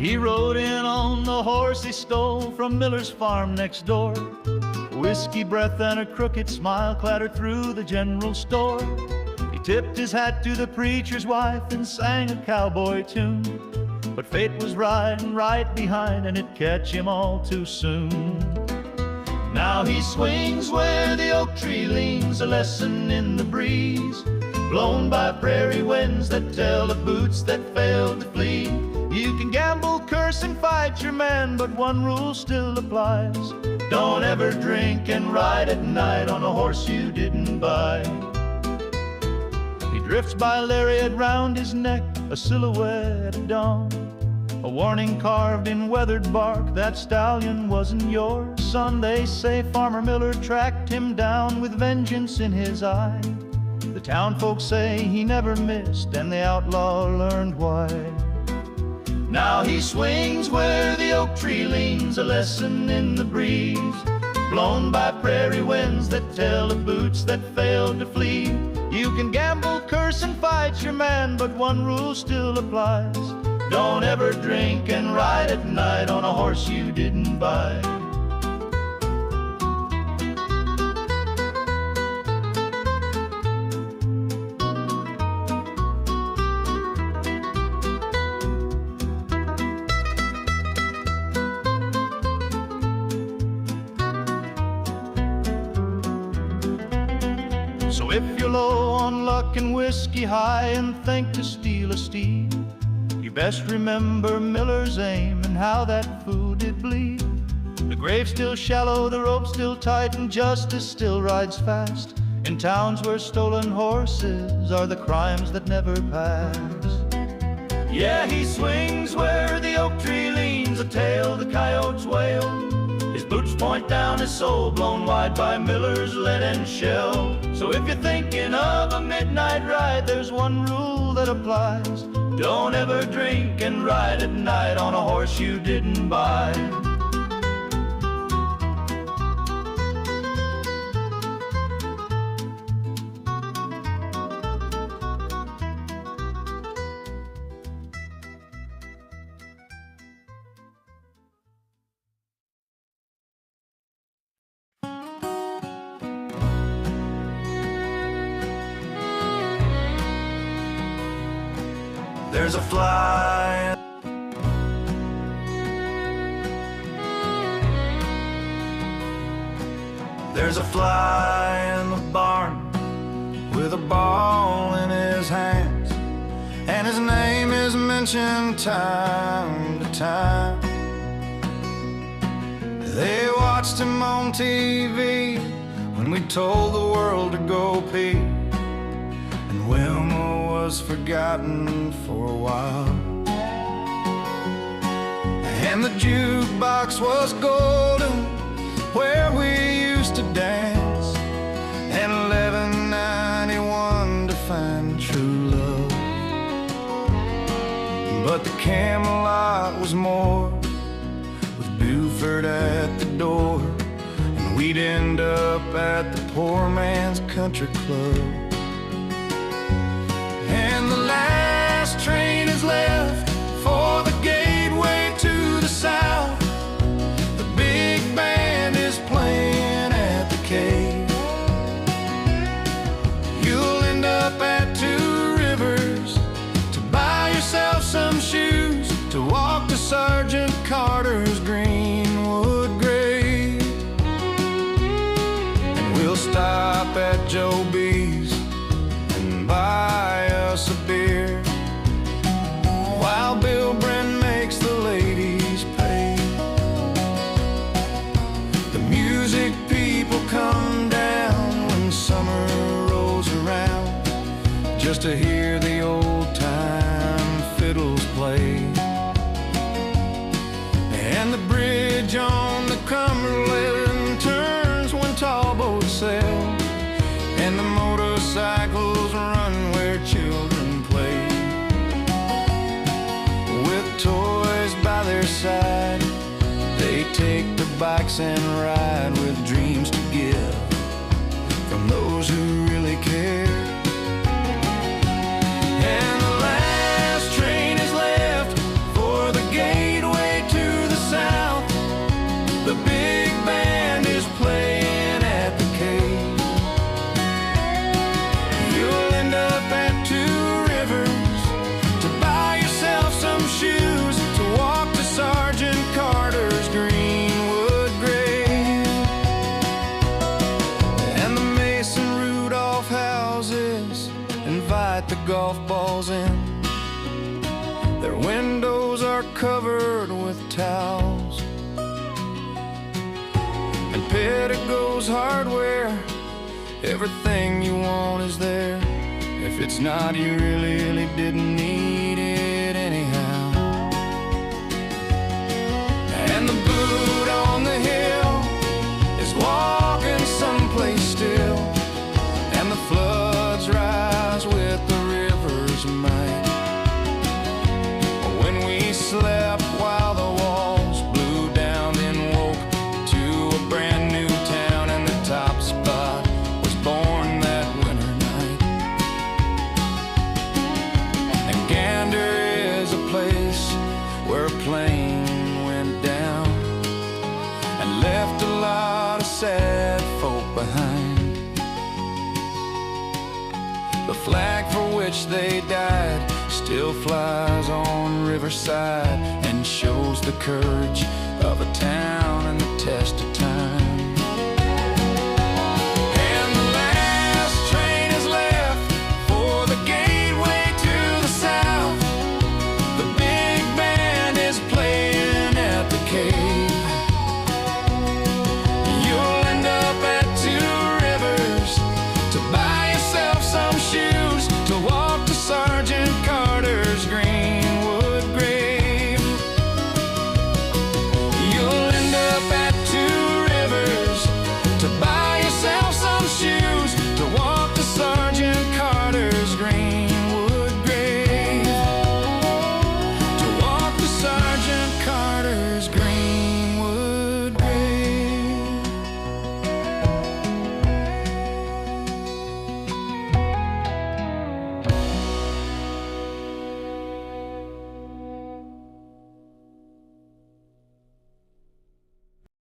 He rode in on the horse he stole from Miller's farm next door. Whiskey breath and a crooked smile clattered through the general store. He tipped his hat to the preacher's wife and sang a cowboy tune. But fate was riding right behind and it'd catch him all too soon. Now he swings where the oak tree leans, a lesson in the breeze, blown by prairie winds that tell of boots that failed to flee. You can gamble, curse, and fight your man, but one rule still applies: don't ever drink and ride at night on a horse you didn't buy. He drifts by lariat round his neck, a silhouette at dawn, a warning carved in weathered bark: that stallion wasn't yours, son. They say Farmer Miller tracked him down with vengeance in his eye. The town folks say he never missed, and the outlaw learned why. Now he swings where the oak tree leans, a lesson in the breeze, blown by prairie winds that tell of boots that failed to flee. You can gamble, curse, and fight your man, but one rule still applies: don't ever drink and ride at night on a horse you didn't buy. So if you're low on luck and whiskey high and think to steal a steed, you best remember Miller's aim and how that fool did bleed. The grave's still shallow, the rope's still tight, and justice still rides fast in towns where stolen horses are the crimes that never pass. Yeah, he swings where the oak tree leans, a tale the coyotes wail. His boots point down his soul, blown wide by Miller's lead and shell. So if you're thinking of a midnight ride, there's one rule that applies: don't ever drink and ride at night on a horse you didn't buy. There's a fly. There's a fly in the barn with a ball in his hands, and his name is mentioned time to time. They watched him on TV when we told the world to go pee, and Wilma was forgotten for a while. And the jukebox was golden where we used to dance, and $11.91 to find true love. But the Camelot was more, with Buford at the door, and we'd end up at the poor man's country club. And the last train is left for the gateway to the south. The big band is playing at the cave. You'll end up at Two Rivers to buy yourself some shoes to walk to Sergeant Carter's Greenwood grave. And we'll stop at Joe B's and buy us a beer, while Bill Bren makes the ladies pay. The music people come down when summer rolls around, just to hear the old-time fiddles play. And the bridge on the Cumberland turns when tall boats sail, and the motorcycles run where children play. With toys by their side, they take their bikes and ride with dreams to give from those who really care. And the last train is left for the gate are covered with towels. And Petticoat's Hardware, everything you want is there. If it's not, you really didn't need it anyhow. And the boot on the hill is walking someplace still, and the floods rise with the river's might. When we slept while the walls blew down, then woke to a brand new town, and the top spot was born that winter night. And Gander is a place where a plane went down and left a lot of sad folk behind. The flag for which they died still flies on Riverside and shows the courage of a town and the test of time. And the last train is left for the gateway to the south. The big band is playing at the cave. You'll end up at Two Rivers to buy yourself some shoes to walk to Sergeant Carter's Greenwood grave. You'll end up at Two Rivers to buy yourself some shoes to walk to Sergeant Carter's Greenwood grave. To walk to Sergeant Carter's Greenwood grave.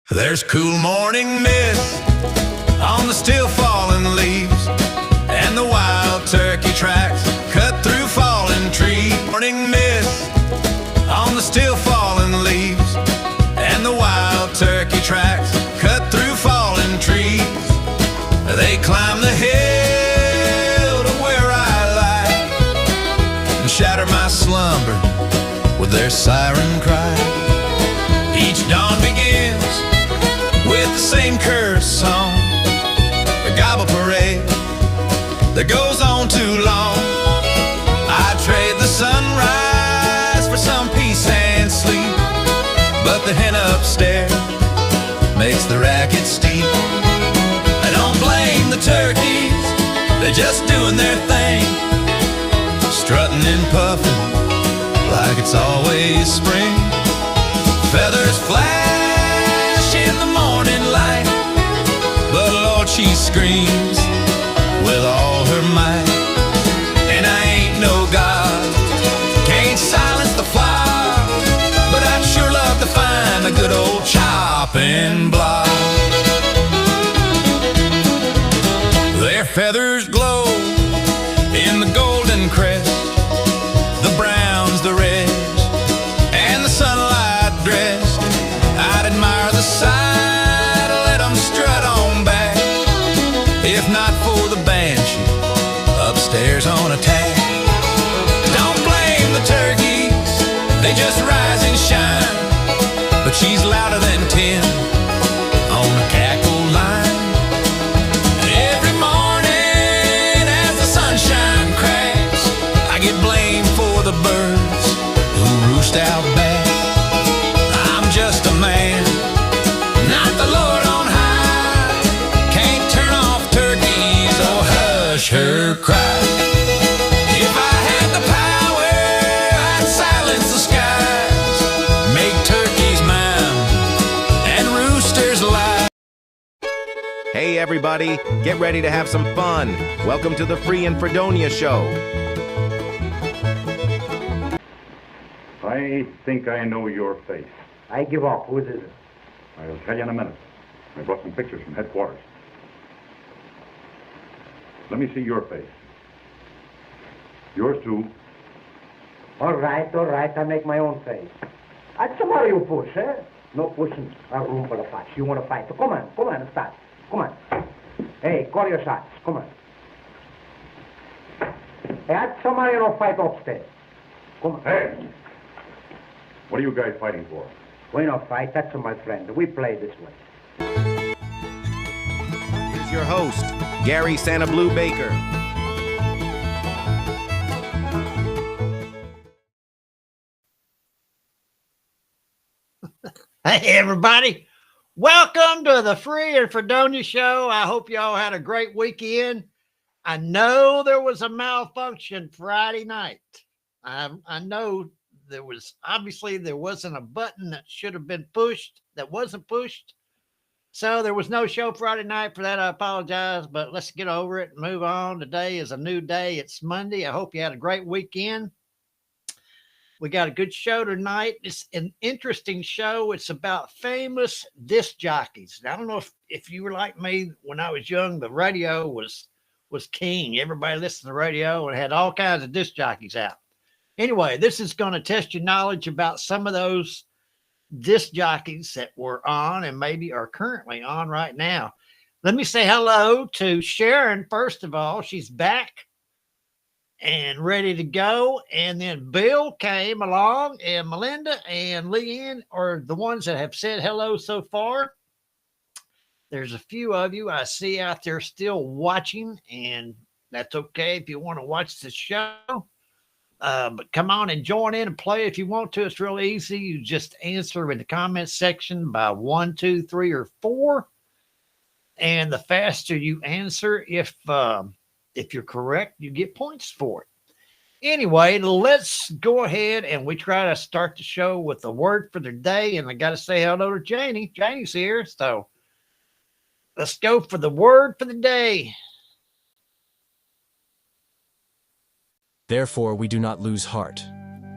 There's cool morning mist on the still falling leaves, and the wild turkey tracks cut through fallen trees. Morning mist on the still fallen leaves, and the wild turkey tracks cut through fallen trees. They climb the hill to where I lie and shatter my slumber with their siren cry. Each dawn begins with the same curse song, the gobble parade that goes on too long. I trade the sunrise for some peace and sleep, but the hen upstairs makes the racket steep. I don't blame the turkeys, they're just doing their thing, strutting and puffing like it's always spring. Feathers flash in the morning light, but Lord, she screams with all her might. And I ain't no God, can't silence the fire, but I'd sure love to find a good old chopping block. Their feathers glow in the golden crest, the browns, the reds, and the sunlight dressed. I'd admire the sight, let them strut on back, if not for the banshee upstairs on a tack. Don't blame the turkeys, they just rise and shine, but she's louder than 10 on the cackle line. Every morning as the sunshine cracks, I get blamed for the birds who roost out back. I'm just a man, not the Lord on high, can't turn off turkeys or hush her cry. If I had the power, I'd silence the skies, make turkeys mine and roosters lie. Hey everybody, get ready to have some fun. Welcome to the Free and Fredonia Show. I think I know your face. I give up. Who is it? I'll tell you in a minute. I brought some pictures from headquarters. Let me see your face. Yours too. All right, I make my own face. That's somebody you push, eh? No pushing. A room for the fight. You want to fight? So come on, start. Come on. Hey, call your shots. Come on. Hey, that's somebody no fight upstairs. Come on. Hey! What are you guys fighting for? We don't fight, that's my friend. We play this way. Here's your host, Gary SannaBlue Baker. Hey, everybody. Welcome to the Free and Fredonia Show. I hope y'all had a great weekend. I know there was a malfunction Friday night. I know there wasn't a button that should have been pushed that wasn't pushed. So there was no show Friday night. For that, I apologize, but let's get over it and move on. Today is a new day. It's Monday. I hope you had a great weekend. We got a good show tonight. It's an interesting show. It's about famous disc jockeys. I don't know if you were like me when I was young, the radio was king. Everybody listened to the radio and had all kinds of disc jockeys out. Anyway, this is going to test your knowledge about some of those disc jockeys that were on and maybe are currently on right now. Let me say hello to Sharon, first of all. She's back and ready to go. And then Bill came along, and Melinda and Leanne are the ones that have said hello so far. There's a few of you I see out there still watching, and that's okay if you want to watch the show. But come on and join in and play if you want to. It's real easy. You just answer in the comments section by 1, 2, 3, or 4. And the faster you answer, if you're correct, you get points for it. Anyway, let's go ahead and we try to start the show with the word for the day. And I got to say hello to Janie. Janie's here. So let's go for the word for the day. Therefore we do not lose heart.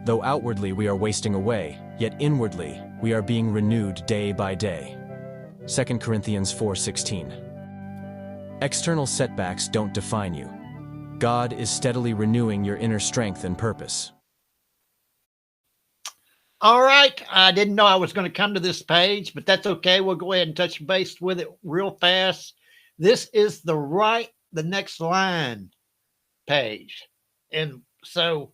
Though outwardly we are wasting away, yet inwardly we are being renewed day by day. 2 Corinthians 4:16. External setbacks don't define you. God is steadily renewing your inner strength and purpose. All right. I didn't know I was going to come to this page, but that's okay. We'll go ahead and touch base with it real fast. This is the next line page. And so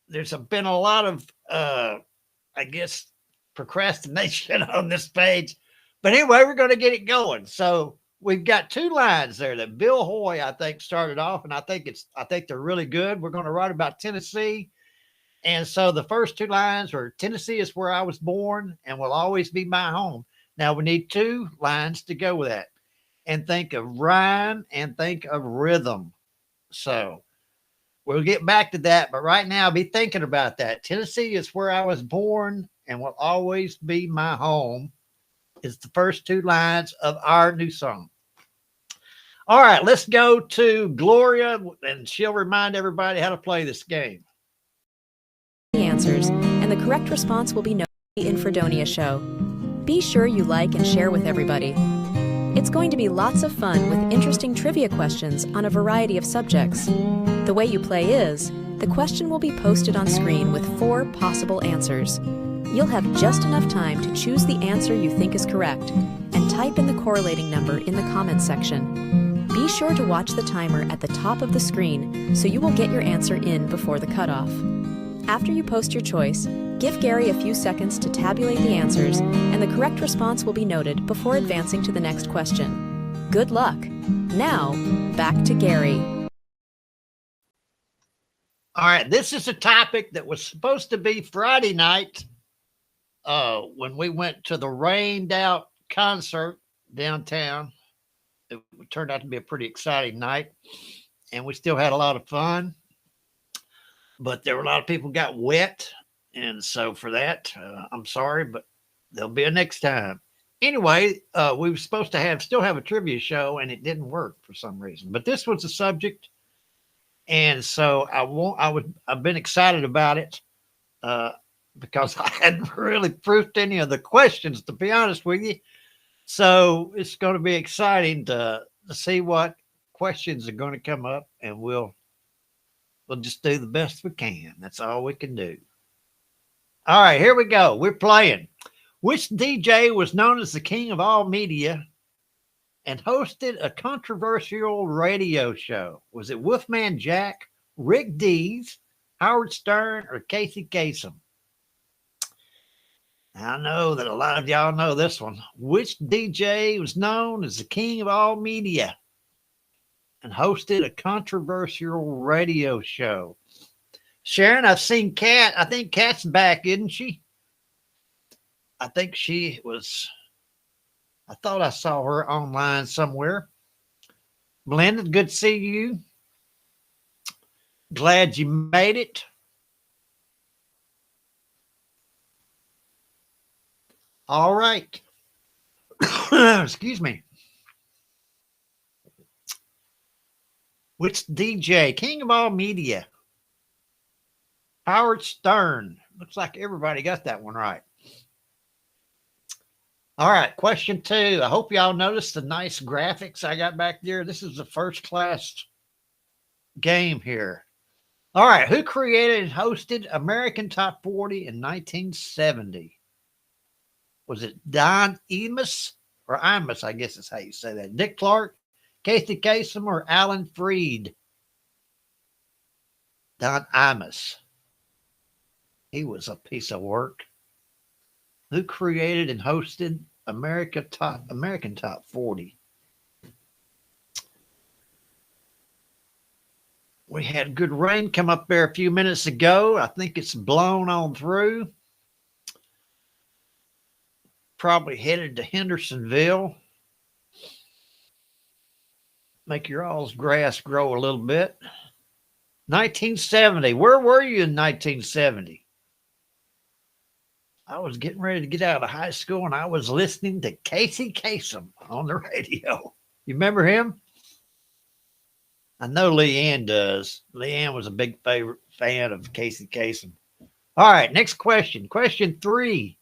there's been a lot of, I guess, procrastination on this page. But anyway, we're going to get it going. So we've got 2 lines there that Bill Hoy, I think, started off, and I think they're really good. We're going to write about Tennessee. And so the first 2 lines are Tennessee is where I was born and will always be my home. Now we need 2 lines to go with that. And think of rhyme and think of rhythm. So we'll get back to that, but right now be thinking about that. Tennessee is where I was born and will always be my home is the first 2 lines of our new song. All right, let's go to Gloria, and she'll remind everybody how to play this game. The answers, and the correct response will be noted in Fredonia Show. Be sure you like and share with everybody. It's going to be lots of fun with interesting trivia questions on a variety of subjects. The way you play is, the question will be posted on screen with 4 possible answers. You'll have just enough time to choose the answer you think is correct and type in the correlating number in the comments section. Be sure to watch the timer at the top of the screen so you will get your answer in before the cutoff. After you post your choice, give Gary a few seconds to tabulate the answers, and the correct response will be noted before advancing to the next question. Good luck. Now, back to Gary. All right, this is a topic that was supposed to be Friday night when we went to the rained out concert downtown. It turned out to be a pretty exciting night, and we still had a lot of fun. But there were a lot of people got wet, and so for that, I'm sorry, but there'll be a next time. Anyway, we were supposed to still have a trivia show, and it didn't work for some reason. But this was the subject, and so I've been excited about it because I hadn't really proofed any of the questions, to be honest with you. So it's going to be exciting to see what questions are going to come up, and we'll just do the best we can. That's all we can do. All right, here we go. We're playing. Which DJ was known as the king of all media and hosted a controversial radio show? Was it Wolfman Jack, Rick Dees, Howard Stern, or Casey Kasem? I know that a lot of y'all know this one. Which DJ was known as the king of all media and hosted a controversial radio show? Sharon, I've seen Kat. I think Kat's back, isn't she? I think she was. I thought I saw her online somewhere. Melinda, good to see you. Glad you made it. All right. Excuse me. Which DJ, king of all media? Howard Stern. Looks like everybody got that one right. All right, question 2. I hope y'all noticed the nice graphics I got back there. This is the first class game here. All right, who created and hosted American Top 40 in 1970? Was it Don Imus or Imus, I guess is how you say that. Dick Clark, Casey Kasem, or Alan Freed? Don Imus. He was a piece of work. Who created and hosted American Top 40? We had good rain come up there a few minutes ago. I think it's blown on through. Probably headed to Hendersonville. Make your all's grass grow a little bit. 1970. Where were you in 1970? I was getting ready to get out of high school and I was listening to Casey Kasem on the radio. You remember him? I know Leanne does. Leanne was a big fan of Casey Kasem. All right, next question. Question 3.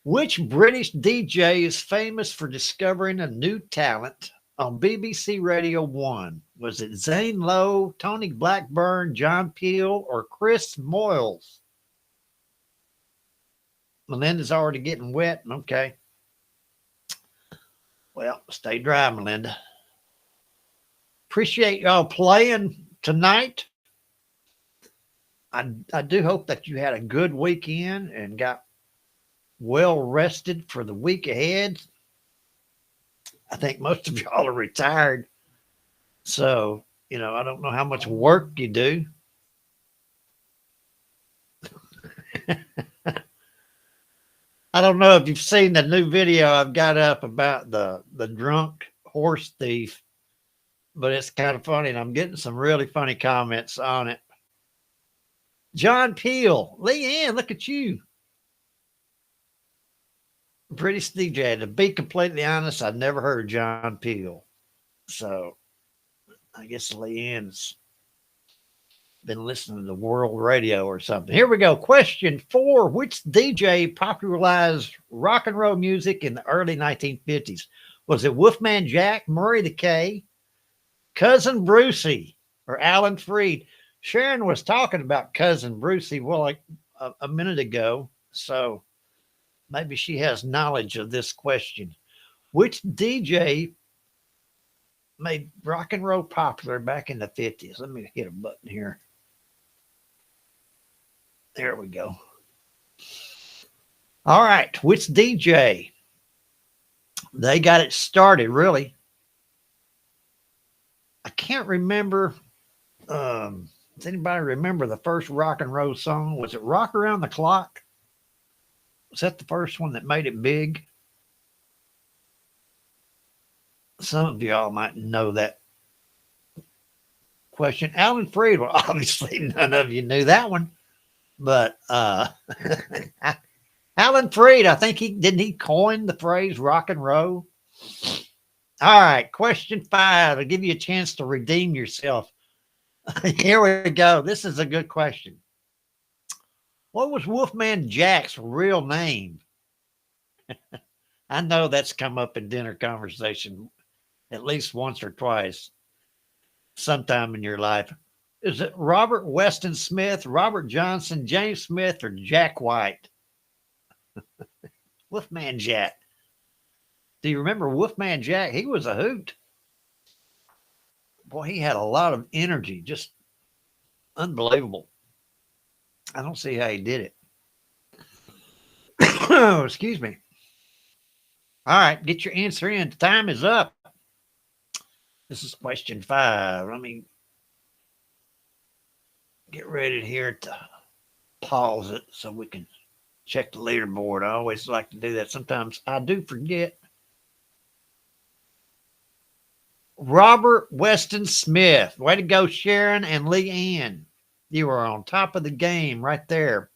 Which British DJ is famous for discovering a new talent on BBC Radio 1? Was it Zane Lowe, Tony Blackburn, John Peel, or Chris Moyles? Melinda's already getting wet. Okay. Well, stay dry, Melinda. Appreciate y'all playing tonight. I do hope that you had a good weekend and got well rested for the week ahead. I think most of y'all are retired. So, I don't know how much work you do. I don't know if you've seen the new video I've got up about the drunk horse thief, but it's kind of funny, and I'm getting some really funny comments on it. John Peel. Leanne, look at you. British DJ. To be completely honest, I've never heard of John Peel. So I guess Leanne's been listening to world radio or something. Here we go. Question 4. Which DJ popularized rock and roll music in the early 1950s? Was it Wolfman Jack, Murray the K, Cousin Brucey, or Alan Freed? Sharon was talking about Cousin Brucey like a minute ago, so maybe she has knowledge of this question. Which DJ made rock and roll popular back in the 50s? Let me hit a button here. There we go. All right. Which DJ? They got it started, really. I can't remember. Does anybody remember the first rock and roll song? Was it Rock Around the Clock? Was that the first one that made it big? Some of y'all might know that question. Alan Freed, well, obviously none of you knew that one. But Alan Freed, I think didn't he coin the phrase rock and roll? All right, question 5. I'll give you a chance to redeem yourself. Here we go. This is a good question. What was Wolfman Jack's real name? I know that's come up in dinner conversation at least once or twice sometime in your life. Is it Robert Weston Smith, Robert Johnson, James Smith, or Jack White? Wolfman Jack. Do you remember Wolfman Jack? He was a hoot. Boy, he had a lot of energy. Just unbelievable. I don't see how he did it. Excuse me. All right, get your answer in. The time is up. This is question 5. Let me get ready here to pause it so we can check the leaderboard. I always like to do that. Sometimes I do forget. Robert Weston Smith. Way to go, Sharon and Lee Ann. You were on top of the game right there.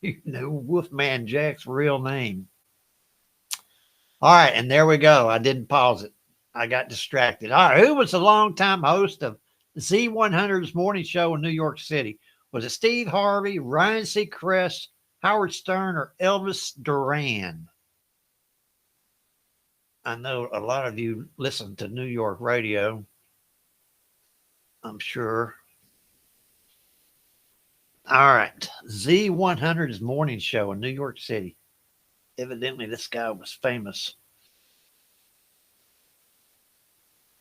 You know Wolfman Jack's real name. All right, and there we go. I didn't pause it. I got distracted. All right, who was the longtime host of Z100's morning show in New York City? Was it Steve Harvey, Ryan Seacrest, Howard Stern, or Elvis Duran? I know a lot of you listen to New York radio, I'm sure. All right, Z100's morning show in New York City. Evidently, this guy was famous.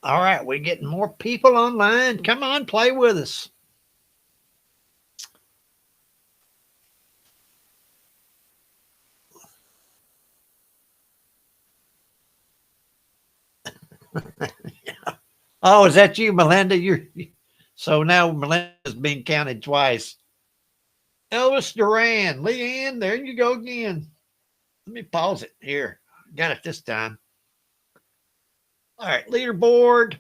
All right, we're getting more people online. Come on, play with us. Oh, is that you, Melinda? So now Melinda's being counted twice. Elvis Duran, Leanne, there you go again. Let me pause it here. Got it this time. All right, leaderboard.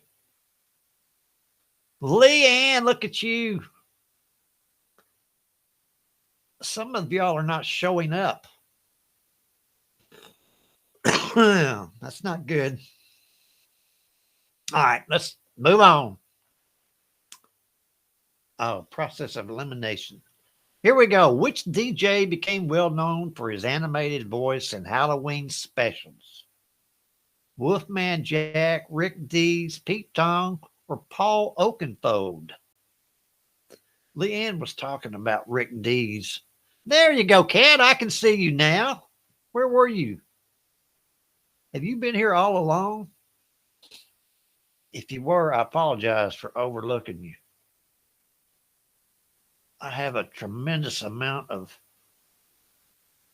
Leanne, look at you. Some of y'all are not showing up. That's not good. All right, let's move on. Oh, process of elimination. Here we go. Which DJ became well known for his animated voice in Halloween specials? Wolfman Jack, Rick Dees, Pete Tong, or Paul Oakenfold? Leanne was talking about Rick Dees. There you go, Kat. I can see you now. Where were you? Have you been here all along? If you were, I apologize for overlooking you. I have a tremendous amount of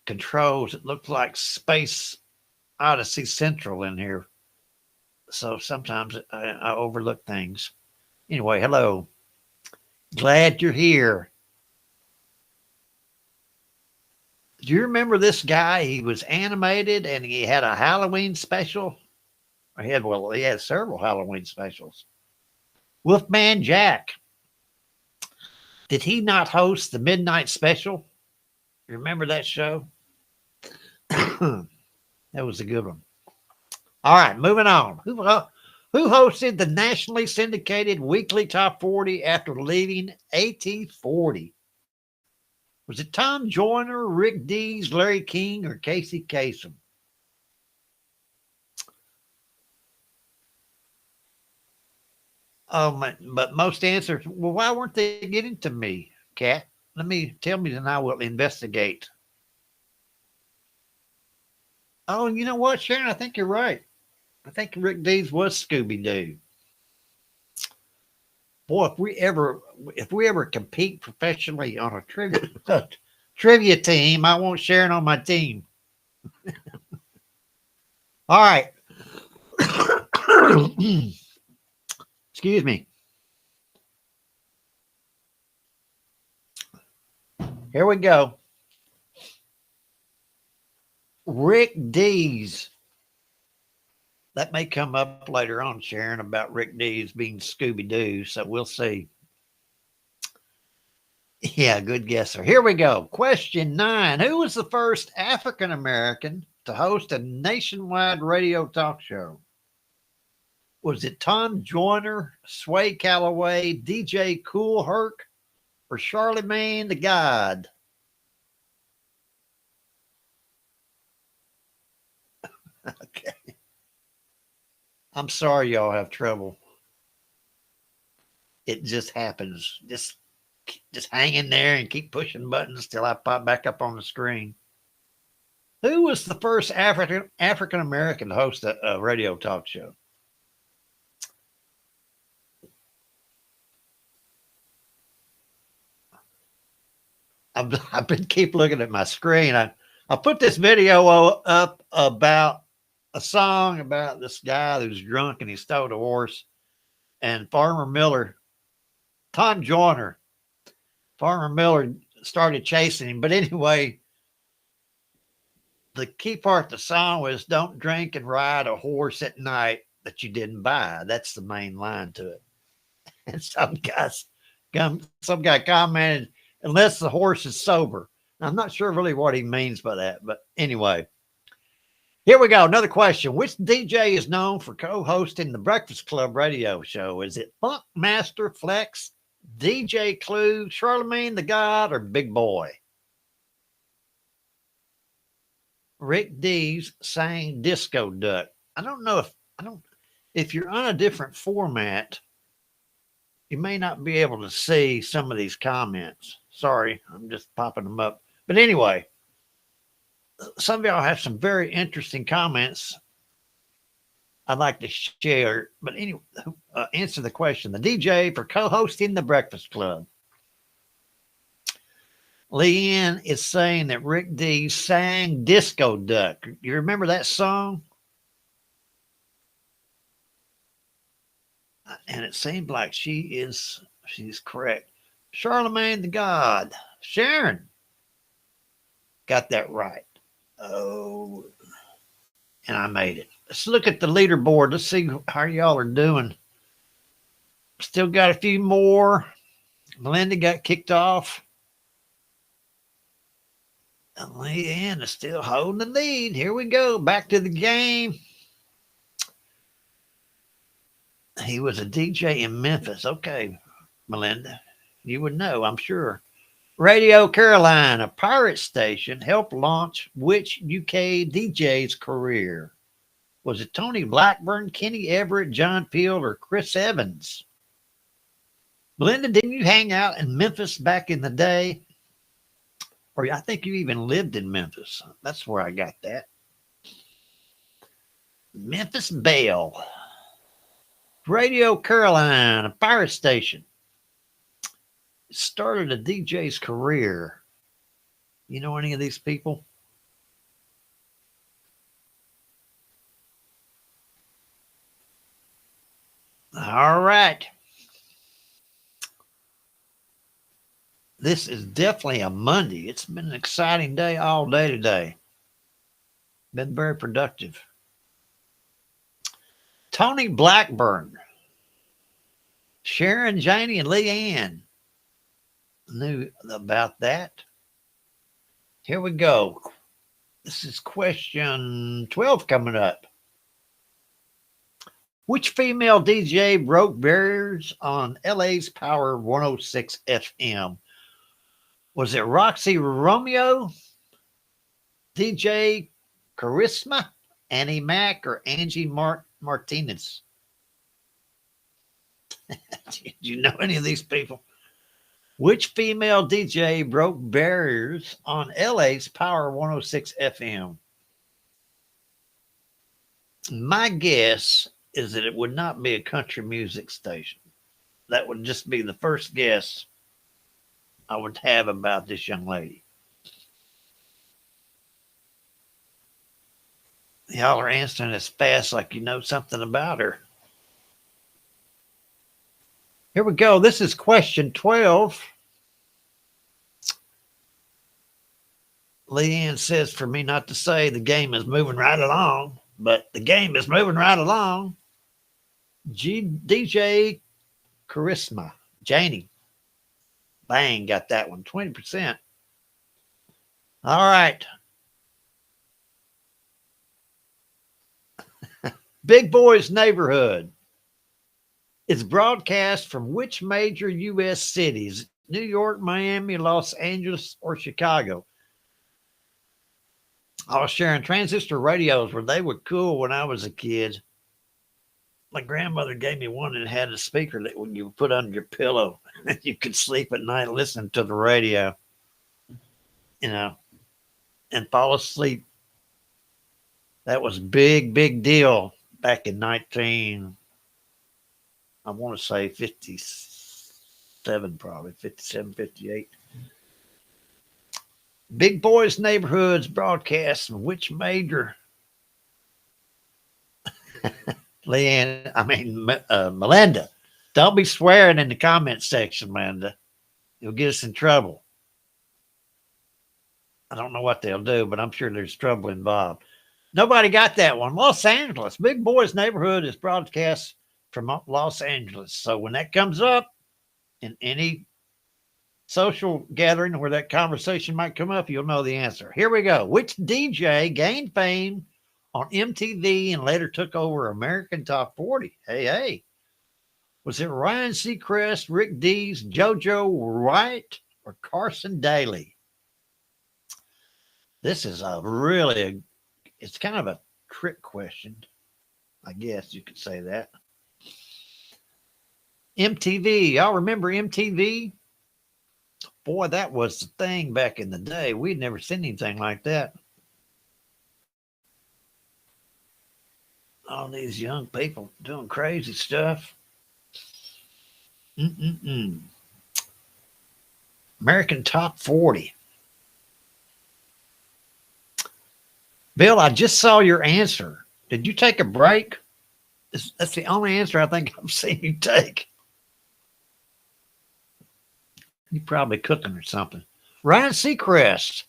controls. It looks like Space Odyssey Central in here. So sometimes I overlook things. Anyway, hello. Glad you're here. Do you remember this guy? He was animated and he had a Halloween special. He had several Halloween specials. Wolfman Jack. Did he not host the Midnight Special? Remember that show? That was a good one. All right, moving on. Who hosted the nationally syndicated weekly Top 40 after leaving AT40? Was it Tom Joyner, Rick Dees, Larry King, or Casey Kasem? Oh, but most answers, well, why weren't they getting to me, Kat? Tell me, and I will investigate. Oh, you know what, Sharon? I think you're right. I think Rick Dees was Scooby-Doo. Boy, if we ever compete professionally on a trivia team, I want Sharon on my team. All right. Excuse me. Here we go. Rick Dees. That may come up later on, Sharon, about Rick Dees being Scooby-Doo, so we'll see. Yeah, good guesser. Here we go. Question 9. Who was the first African-American to host a nationwide radio talk show? Was it Tom Joyner, Sway Calloway, DJ Kool Herc, or Charlemagne the God? Okay. I'm sorry y'all have trouble. It just happens. Just hang in there and keep pushing buttons till I pop back up on the screen. Who was the first African American to host a radio talk show? I've been keep looking at my screen. I put this video up about a song about this guy who's drunk and he stole a horse. And Farmer Miller, Tom Joyner, Farmer Miller started chasing him. But anyway, the key part of the song was don't drink and ride a horse at night that you didn't buy. That's the main line to it. And some guy commented, unless the horse is sober. I'm not sure really what he means by that, but anyway, here we go. Another question. Which DJ is known for co-hosting the Breakfast Club radio show? Is it Funk Master Flex, DJ Clue, Charlemagne the God, or Big Boy? Rick Dees sang Disco Duck. If you're on a different format, you may not be able to see some of these comments. Sorry, I'm just popping them up. But anyway, some of y'all have some very interesting comments I'd like to share. But anyway, answer the question. The DJ for co-hosting the Breakfast Club. Leanne is saying that Rick D sang Disco Duck. You remember that song? And it seemed like she's correct. Charlemagne the God. Sharon got that right. Oh, and I made it. Let's look at the leaderboard. Let's see how y'all are doing. Still got a few more. Melinda got kicked off. And Leanne is still holding the lead. Here we go. Back to the game. He was a DJ in Memphis. Okay, Melinda. You would know, I'm sure. Radio Caroline, a pirate station, helped launch which UK DJ's career? Was it Tony Blackburn, Kenny Everett, John Peel, or Chris Evans? Melinda, didn't you hang out in Memphis back in the day? Or I think you even lived in Memphis. That's where I got that. Memphis Belle. Radio Caroline, a pirate station. Started a DJ's career. You know any of these people? All right. This is definitely a Monday. It's been an exciting day all day today. Been very productive. Tony Blackburn. Sharon, Janie, and Leanne knew about that. Here we go. This is question 12 coming up. Which female DJ broke barriers on LA's Power 106 FM? Was it Roxy Romeo, DJ Charisma, Annie Mac, or Angie Martinez? Did you know any of these people? Which female DJ broke barriers on LA's Power 106 FM? My guess is that it would not be a country music station. That would just be the first guess I would have about this young lady. Y'all are answering as fast like you know something about her. Here we go. This is question 12. Leanne says for me not to say the game is moving right along, but the game is moving right along. DJ Charisma, Janie. Bang, got that one. 20%. All right. Big Boy's Neighborhood is broadcast from which major U.S. cities? New York, Miami, Los Angeles, or Chicago? I was sharing transistor radios where they were cool when I was a kid. My grandmother gave me one that had a speaker that when you put under your pillow, you could sleep at night listening to the radio, you know, and fall asleep. That was big deal back in I want to say 57, probably 57, 58. Big Boys Neighborhoods broadcast from which major? Melinda, don't be swearing in the comment section, Melinda. You'll get us in trouble. I don't know what they'll do, but I'm sure there's trouble involved. Nobody got that one. Los Angeles. Big Boys Neighborhood is broadcast from Los Angeles. So when that comes up in any social gathering where that conversation might come up, you'll know the answer. Here we go. Which DJ gained fame on MTV and later took over American Top 40? Hey. Was it Ryan Seacrest, Rick Dees, JoJo White, or Carson Daly? This is it's kind of a trick question. I guess you could say that. MTV. Y'all remember MTV? Boy, that was the thing back in the day. We'd never seen anything like that. All these young people doing crazy stuff. American Top 40. Bill, I just saw your answer. Did you take a break? That's the only answer I think I've seen you take. You're probably cooking or something. Ryan Seacrest,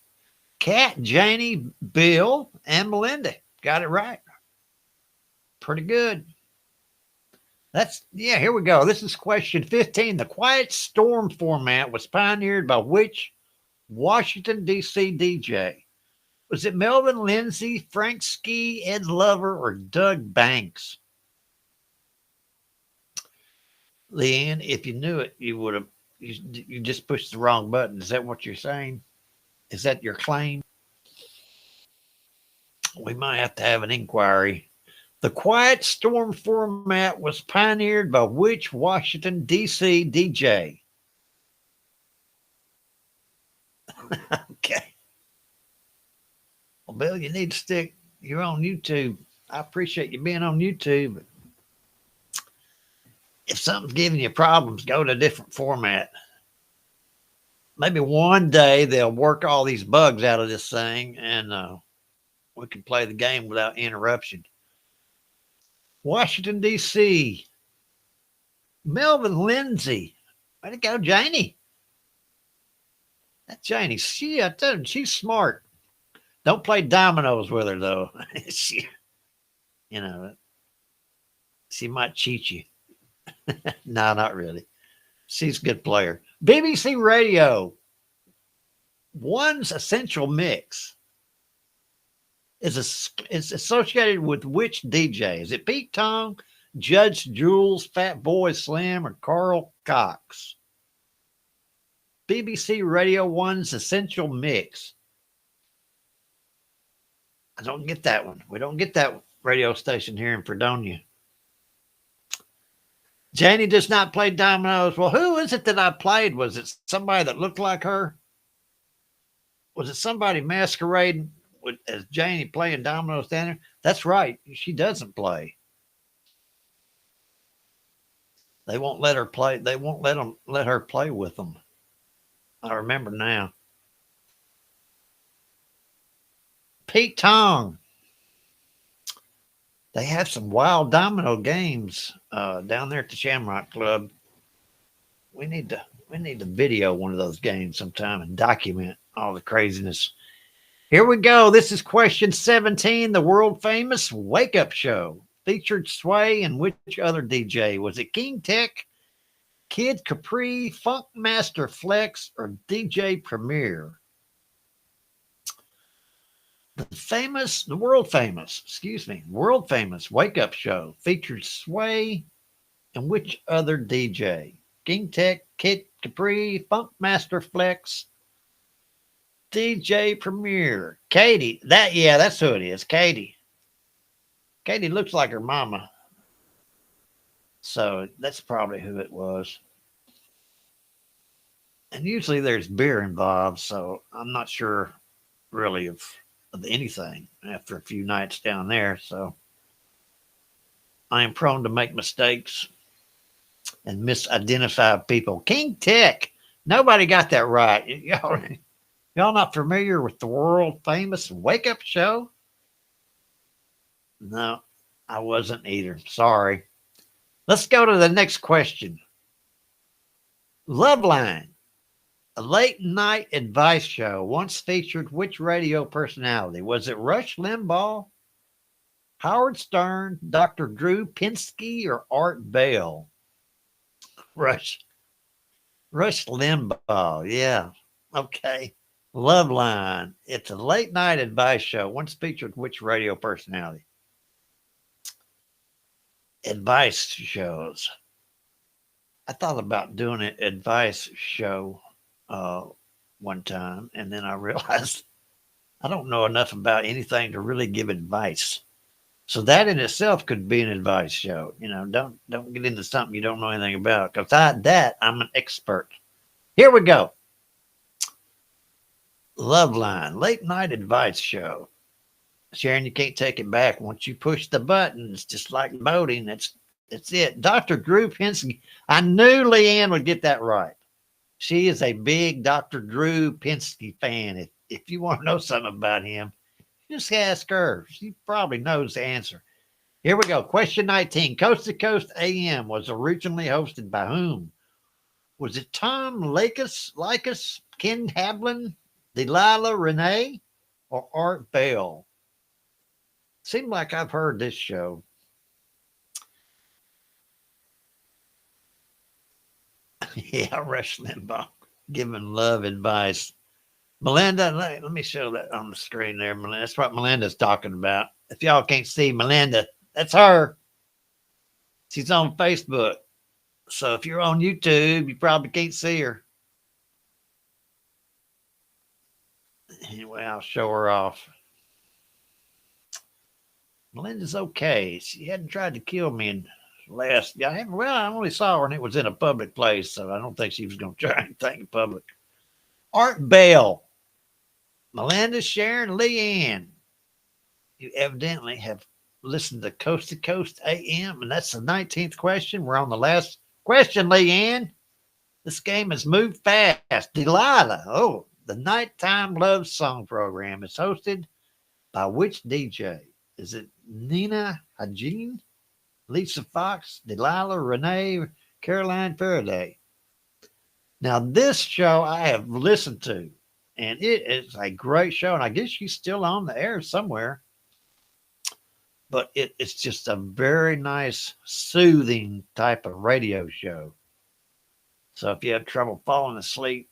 Kat, Janie, Bill, and Melinda. Got it right. Pretty good. Here we go. This is question 15. The Quiet Storm format was pioneered by which Washington, D.C. DJ? Was it Melvin Lindsay, Frank Ski, Ed Lover, or Doug Banks? Leanne, if you knew it, you would have. You just pushed the wrong button. Is that what you're saying? Is that your claim? We might have to have an inquiry. The Quiet Storm format was pioneered by which Washington, D.C. DJ? Okay. Well, Bill, you need to stick. You're on YouTube. I appreciate you being on YouTube. If something's giving you problems, go to a different format. Maybe one day they'll work all these bugs out of this thing and we can play the game without interruption. Washington, D.C. Melvin Lindsay. Way to go, Janie. That Janie, she's smart. Don't play dominoes with her, though. She might cheat you. No, not really. She's a good player. BBC Radio. One's essential mix is associated with which DJ? Is it Pete Tong, Judge Jules, Fat Boy Slim, or Carl Cox? BBC Radio One's essential mix. I don't get that one. We don't get that radio station here in Fredonia. Janie does not play dominoes. Well, who is it that I played? Was it somebody that looked like her? Was it somebody masquerading as Janie playing dominoes down there? That's right. She doesn't play. They won't let her play. They won't let her play with them. I remember now. Pete Tong. They have some wild domino games down there at the Shamrock Club. We need to video one of those games sometime and document all the craziness. Here we go. This is question 17. The world famous Wake Up Show featured Sway and which other DJ? Was it King Tech, Kid Capri, Funk Master Flex, or DJ Premier? The world famous Wake Up Show featured Sway and which other DJ? King Tech, Kid Capri, Funk Master Flex, DJ Premier. Katie, that's who it is. Katie looks like her mama. So that's probably who it was. And usually there's beer involved, so I'm not sure really of anything after a few nights down there. So I am prone to make mistakes and misidentify people. King Tech. Nobody got that right. Y'all not familiar with the world famous Wake Up Show? No, I wasn't either. Sorry. Let's go to the next question. Loveline, a late night advice show, once featured which radio personality? Was it Rush Limbaugh, Howard Stern, Dr. Drew Pinsky, or Art Bell? Rush Limbaugh. Yeah. Okay. Loveline. It's a late night advice show, once featured which radio personality? Advice shows. I thought about doing an advice show one time, and then I realized I don't know enough about anything to really give advice. So that in itself could be an advice show. You know, don't get into something you don't know anything about, because I'm an expert. Here we go. Loveline, late night advice show. Sharon, you can't take it back. Once you push the button, it's just like voting. That's it. Dr. Drew Pinsky. I knew Leanne would get that right. She is a big Dr. Drew Pinsky fan. If you want to know something about him, just ask her. She probably knows the answer. Here we go. Question 19. Coast to Coast AM was originally hosted by whom? Was it Tom Likas, Ken Hablin, Delilah Renee, or Art Bell? Seems like I've heard this show. Yeah, Rush Limbaugh giving love advice. Melinda, let me show that on the screen there, Melinda. That's what Melinda's talking about. If y'all can't see Melinda, that's her. She's on Facebook. So if you're on YouTube, you probably can't see her. Anyway, I'll show her off. Melinda's okay. She hadn't tried to kill me in I only saw her when it was in a public place, so I don't think she was going to try anything in public. Art Bell, Melinda, Sharon, Leanne, you evidently have listened to Coast AM, and that's the 19th question. We're on the last question, Leanne. This game has moved fast. Delilah, the Nighttime Love Song program is hosted by which DJ? Is it Nina Hajin, Lisa Fox, Delilah Renee, Caroline Faraday? Now, this show I have listened to, and it is a great show, and I guess she's still on the air somewhere. But it's just a very nice, soothing type of radio show. So if you have trouble falling asleep,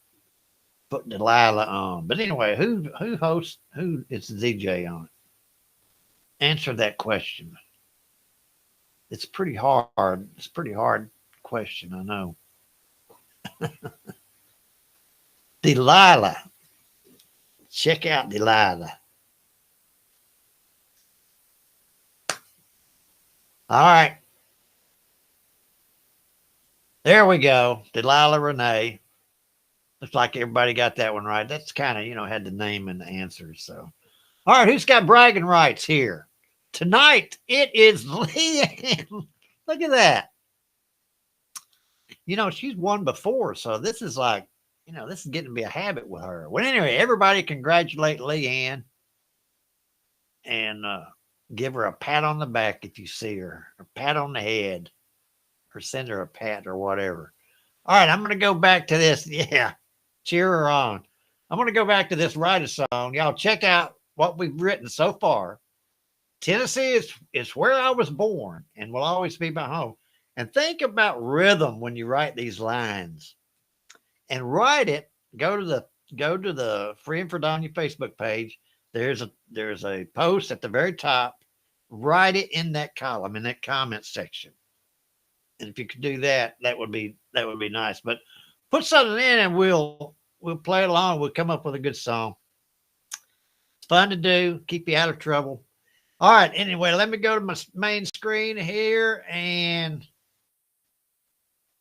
put Delilah on. But anyway, who hosts, who is the DJ on it? Answer that question. It's pretty hard. It's a pretty hard question, I know. Delilah. Check out Delilah. All right. There we go. Delilah Renee. Looks like everybody got that one right. That's kind of, had the name and the answer. So, all right. Who's got bragging rights here? Tonight, it is Leanne. Look at that. She's won before. So this is like, this is getting to be a habit with her. Well, anyway, everybody congratulate Leanne and give her a pat on the back if you see her, or pat on the head, or send her a pat or whatever. All right, I'm going to go back to this. Yeah, cheer her on. I'm going to go back to this write a song. Y'all check out what we've written so far. Tennessee is where I was born and will always be my home. And think about rhythm when you write these lines. And write it. Go to the Free and Fredonia Facebook page. There's a post at the very top. Write it in that column, in that comment section. And if you could do that, that would be nice. But put something in and we'll play along. We'll come up with a good song. It's fun to do. Keep you out of trouble. All right. Anyway, let me go to my main screen here and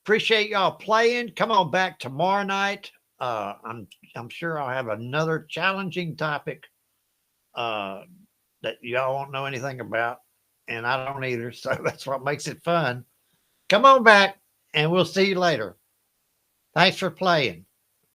appreciate y'all playing. Come on back tomorrow night. I'm sure I'll have another challenging topic that y'all won't know anything about, and I don't either. So that's what makes it fun. Come on back, and we'll see you later. Thanks for playing.